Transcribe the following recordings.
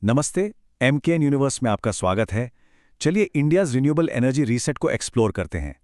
नमस्ते। MKN universe में आपका स्वागत है। चलिए इंडियाज़ रिन्यूएबल एनर्जी रीसेट को एक्सप्लोर करते हैं।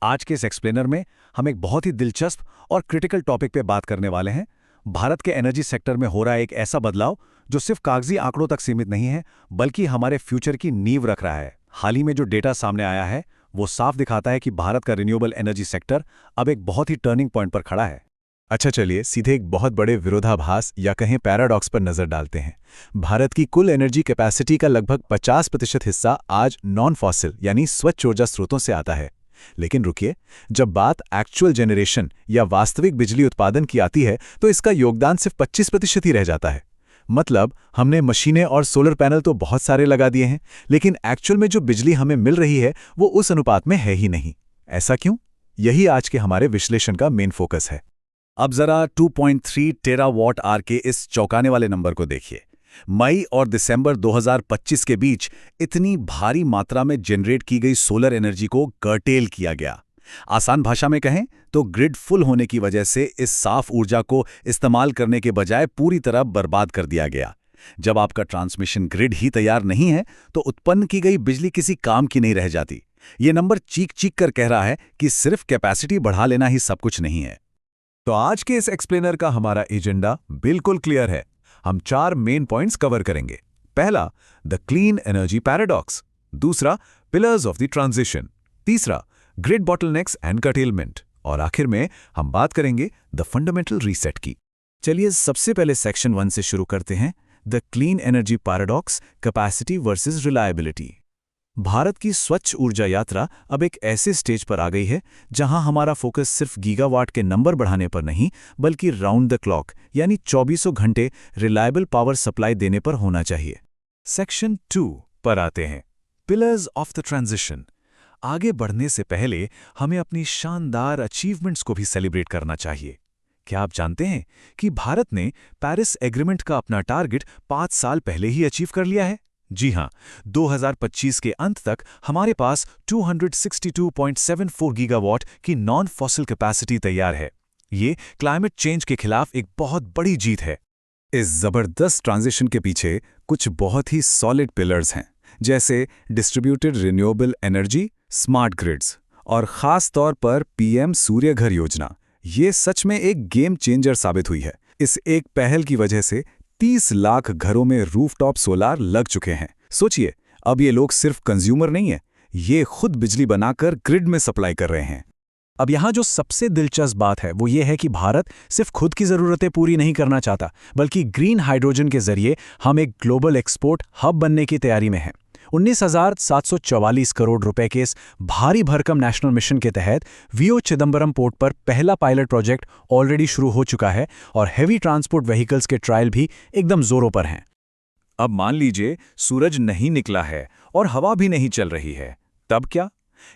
आज के इस एक्सप्लेनर में हम एक बहुत ही दिलचस्प और क्रिटिकल टॉपिक पे बात करने वाले हैं। भारत के एनर्जी सेक्टर में हो रहा है एक ऐसा बदलाव जो सिर्फ कागजी आंकड़ों तक सीमित नहीं है, बल्कि हमारे फ्यूचर की नींव रख रहा है। हाल ही में जो डेटा सामने आया है वो साफ दिखाता है कि भारत का रिन्यूएबल एनर्जी सेक्टर अब एक बहुत ही टर्निंग पॉइंट पर खड़ा है। अच्छा, चलिए सीधे एक बहुत बड़े विरोधाभास या कहें पैराडॉक्स पर नजर डालते हैं। भारत की कुल एनर्जी कैपेसिटी का लगभग 50% हिस्सा आज नॉन फॉसिल यानी स्वच्छ ऊर्जा स्रोतों से आता है। लेकिन रुकिए, जब बात एक्चुअल जनरेशन या वास्तविक बिजली उत्पादन की आती है तो इसका योगदान सिर्फ 25% ही रह जाता है। मतलब हमने मशीनें और सोलर पैनल तो बहुत सारे लगा दिए हैं, लेकिन एक्चुअल में जो बिजली हमें मिल रही है वो उस अनुपात में है ही नहीं। ऐसा क्यों? यही आज के हमारे विश्लेषण का मेन फोकस है। अब जरा 2.3 टेरावाट आवर के इस चौंकाने वाले नंबर को देखिए। मई और दिसंबर 2025 के बीच इतनी भारी मात्रा में जनरेट की गई सोलर एनर्जी को कर्टेल किया गया। आसान भाषा में कहें तो ग्रिड फुल होने की वजह से इस साफ ऊर्जा को इस्तेमाल करने के बजाय पूरी तरह बर्बाद कर दिया गया। जब आपका ट्रांसमिशन ग्रिड ही तैयार नहीं है तो उत्पन्न की गई बिजली किसी काम की नहीं रह जाती। ये नंबर चीख चीख कर कह रहा है कि सिर्फ कैपेसिटी बढ़ा लेना ही सब कुछ नहीं है। तो आज के इस एक्सप्लेनर का हमारा एजेंडा बिल्कुल क्लियर है। हम 4 मेन पॉइंट्स कवर करेंगे। पहला, द क्लीन एनर्जी पैराडॉक्स। दूसरा, पिलर्स ऑफ द ट्रांजिशन। तीसरा, ग्रिड बॉटलनेक्स एंड कर्टेलमेंट। और आखिर में हम बात करेंगे द फंडामेंटल रीसेट की। चलिए सबसे पहले सेक्शन 1 से शुरू करते हैं, the clean energy paradox, capacity versus reliability. Bharat की स्वच्छ ऊर्जा यात्रा अब एक ऐसे स्टेज पर आ गई है जहां हमारा फोकस सिर्फ गीगावाट के नंबर बढ़ाने पर नहीं, बल्कि राउंड द क्लॉक यानी 24 घंटे रिलायबल पावर सप्लाई देने पर होना चाहिए। सेक्शन 2 पर आते हैं, पिलर्स ऑफ द ट्रांजिशन। आगे बढ़ने से पहले हमें अपनी शानदार अचीवमेंट्स को भी सेलिब्रेट करना चाहिए। क्या आप जानते हैं कि भारत ने पेरिस एग्रीमेंट का अपना टारगेट 5 साल पहले ही अचीव कर लिया है? जी हां, 2025 के अंत तक हमारे पास 262.74 गीगावाट की नॉन फॉसिल कैपेसिटी तैयार है। ये क्लाइमेट चेंज के खिलाफ एक बहुत बड़ी जीत है। इस जबरदस्त ट्रांजिशन के पीछे कुछ बहुत ही सॉलिड पिलर्स हैं, जैसे distributed renewable energy, smart grids और खास तौर पर पीएम सूर्य घर योजना। ये सच में एक गेम चेंजर साबित हुई है। इस एक पहल की वजह से 30 लाख घरों में रूफटॉप सोलार लग चुके हैं। सोचिए, अब ये लोग सिर्फ कंज्यूमर नहीं है, ये खुद बिजली बनाकर ग्रिड में सप्लाई कर रहे हैं। अब यहाँ जो सबसे दिलचस्प बात है वो ये है कि भारत सिर्फ खुद की ज़रूरतें पूरी नहीं करना चाहता, बल्कि ग्रीन हाइड्रोजन के जरिए हम एक ग्लोबल एक्सपोर्ट हब बनने की तैयारी में हैं। 19,744 करोड़ रुपए के इस भारी भरकम नेशनल मिशन के तहत वीओ चिदंबरम पोर्ट पर पहला पायलट प्रोजेक्ट ऑलरेडी शुरू हो चुका है और हेवी ट्रांसपोर्ट व्हीकल्स के ट्रायल भी एकदम जोरों पर हैं। अब मान लीजिए सूरज नहीं निकला है और हवा भी नहीं चल रही है, तब क्या?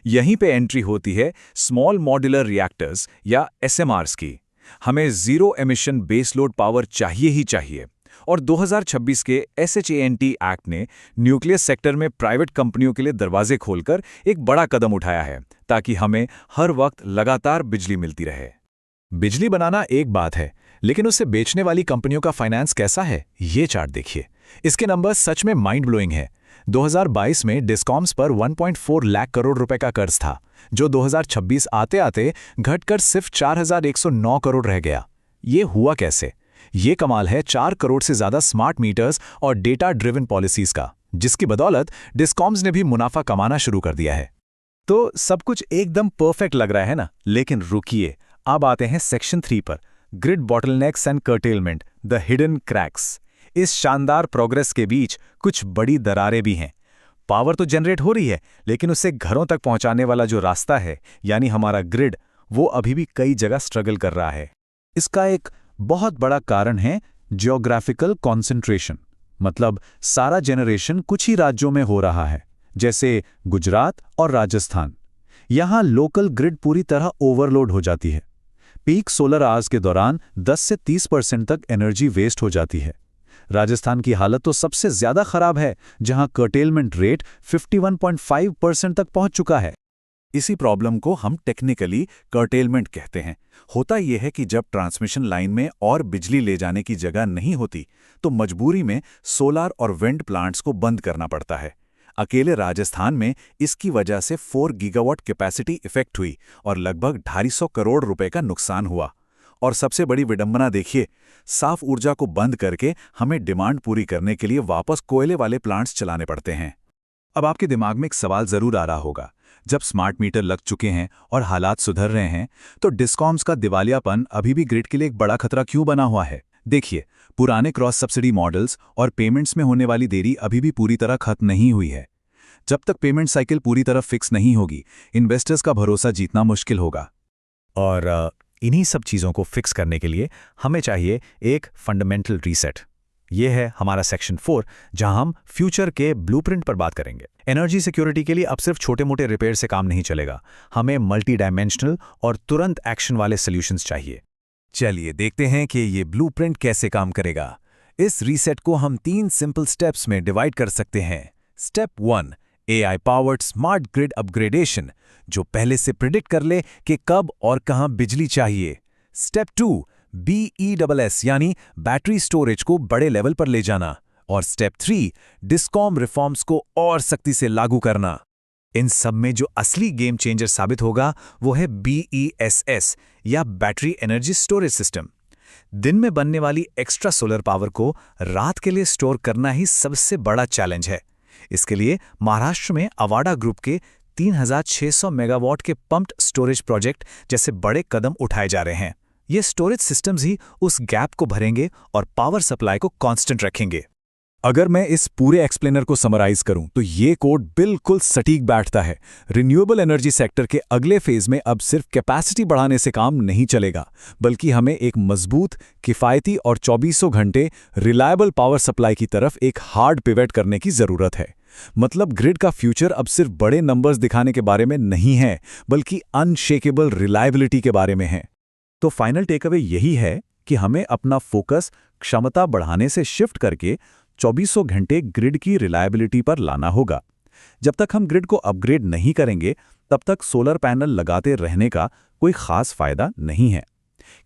यहीं पे एंट्री होती है स्मॉल मॉड्यूलर रिएक्टर्स या एसएमआरस की। हमें जीरो एमिशन बेसलोड पावर चाहिए ही चाहिए। और 2026 के SHANT एक्ट ने न्यूक्लियर सेक्टर में प्राइवेट कंपनियों के लिए दरवाजे खोलकर एक बड़ा कदम उठाया है, ताकि हमें हर वक्त लगातार बिजली मिलती रहे। बिजली बनाना एक बात है, लेकिन उसे बेचने वाली कंपनियों का फाइनेंस कैसा है, ये चार्ट देखिए। इसके नंबर सच में माइंड ब्लोइंग है। 2022 में डिस्कॉम्स पर 1.4 लाख करोड़ रुपए का कर्ज था, जो 2026 आते आते घटकर सिर्फ 4,109 करोड़ रह गया। ये हुआ कैसे? ये कमाल है 4 करोड़ से ज्यादा स्मार्ट मीटर्स और डेटा ड्रिवन पॉलिसीज का, जिसकी बदौलत डिस्कॉम्स ने भी मुनाफा कमाना शुरू कर दिया है। तो सब कुछ एकदम परफेक्ट लग रहा है ना? लेकिन रुकिए, अब आते हैं सेक्शन 3 पर, grid bottlenecks and curtailment, the hidden cracks. इस शानदार प्रोग्रेस के बीच कुछ बड़ी दरारें भी हैं। पावर तो जनरेट हो रही है, लेकिन उसे घरों तक पहुंचाने वाला जो रास्ता है, यानी हमारा ग्रिड, वो अभी भी कई जगह स्ट्रगल कर रहा है। इसका एक बहुत बड़ा कारण है जियोग्राफिकल कॉन्सेंट्रेशन। मतलब सारा जनरेशन कुछ ही राज्यों में हो रहा है, जैसे गुजरात और राजस्थान। यहां लोकल ग्रिड पूरी तरह ओवरलोड हो जाती है। पीक सोलर आवर्स के दौरान 10 से 30% तक एनर्जी वेस्ट हो जाती है। राजस्थान की हालत तो सबसे ज्यादा खराब है, जहां कर्टेलमेंट रेट 51.5% तक पहुंच चुका है। इसी प्रॉब्लम को हम टेक्निकली कर्टेलमेंट कहते हैं। होता यह है कि जब ट्रांसमिशन लाइन में और बिजली ले जाने की जगह नहीं होती तो मजबूरी में सोलार और विंड प्लांट्स को बंद करना पड़ता है। अकेले राजस्थान में इसकी वजह से 4 गीगावाट कैपेसिटी इफेक्ट हुई और लगभग 250 करोड़ रुपए का नुकसान हुआ। और सबसे बड़ी विडंबना देखिए, साफ ऊर्जा को बंद करके हमें डिमांड पूरी करने के लिए वापस कोयले वाले प्लांट्स चलाने पड़ते हैं। अब आपके दिमाग में एक सवाल जरूर आ रहा होगा, जब स्मार्ट मीटर लग चुके हैं और हालात सुधर रहे हैं तो डिस्कॉम्स का दिवालियापन अभी भी ग्रिड के लिए एक बड़ा खतरा क्यों बना हुआ है? देखिए, पुराने क्रॉस सब्सिडी मॉडल्स और पेमेंट्स में होने वाली देरी अभी भी पूरी तरह खत्म नहीं हुई है। जब तक पेमेंट साइकिल पूरी तरह फिक्स नहीं होगी, इन्वेस्टर्स का भरोसा जीतना मुश्किल होगा। और इन्हीं सब चीज़ों को फिक्स करने के लिए हमें चाहिए एक फंडामेंटल रीसेट। ये है हमारा सेक्शन 4, जहां हम फ्यूचर के ब्लूप्रिंट पर बात करेंगे। एनर्जी सिक्योरिटी के लिए अब सिर्फ छोटे मोटे रिपेयर से काम नहीं चलेगा, हमें मल्टी डायमेंशनल और तुरंत एक्शन वाले सॉल्यूशंस चाहिए। चलिए देखते हैं कि ये ब्लूप्रिंट कैसे काम करेगा। इस रीसेट को हम 3 सिंपल स्टेप्स में डिवाइड कर सकते हैं। Step 1, AI powered smart grid upgradation, जो पहले से प्रिडिक्ट कर ले कि कब और कहां बिजली चाहिए। स्टेप 2, BESS यानी बैटरी स्टोरेज को बड़े लेवल पर ले जाना। और स्टेप 3, डिस्कॉम रिफॉर्म्स को और सख्ती से लागू करना। इन सब में जो असली गेम चेंजर साबित होगा वो है BESS या बैटरी एनर्जी स्टोरेज सिस्टम। दिन में बनने वाली एक्स्ट्रा सोलर पावर को रात के लिए स्टोर करना ही सबसे बड़ा चैलेंज है। इसके लिए महाराष्ट्र में अवाडा ग्रुप के 3600 मेगावाट के पम्प्ड स्टोरेज प्रोजेक्ट जैसे बड़े कदम उठाए जा रहे हैं। ये स्टोरेज सिस्टम्स ही उस गैप को भरेंगे और पावर सप्लाई को कांस्टेंट रखेंगे। अगर मैं इस पूरे एक्सप्लेनर को समराइज करूं तो ये कोड बिल्कुल सटीक बैठता है। रिन्यूएबल एनर्जी सेक्टर के अगले फेज में अब सिर्फ कैपेसिटी बढ़ाने से काम नहीं चलेगा, बल्कि हमें एक मजबूत, किफ़ायती और 24 घंटे रिलायबल पावर सप्लाई की तरफ एक हार्ड पिवट करने की जरूरत है। मतलब ग्रिड का फ्यूचर अब सिर्फ बड़े नंबर्स दिखाने के बारे में नहीं है, बल्कि अनशेकेबल रिलायबिलिटी के बारे में है। तो फाइनल टेकअवे यही है कि हमें अपना फोकस क्षमता बढ़ाने से शिफ्ट करके 24 घंटे ग्रिड की रिलायबिलिटी पर लाना होगा। जब तक हम ग्रिड को अपग्रेड नहीं करेंगे, तब तक सोलर पैनल लगाते रहने का कोई खास फायदा नहीं है।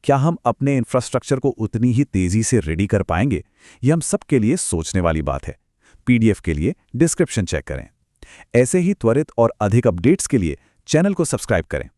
क्या हम अपने इंफ्रास्ट्रक्चर को उतनी ही तेजी से रेडी कर पाएंगे? यह हम सबके लिए सोचने वाली बात है। PDF के लिए डिस्क्रिप्शन चेक करें। ऐसे ही त्वरित और अधिक अपडेट्स के लिए चैनल को सब्सक्राइब करें।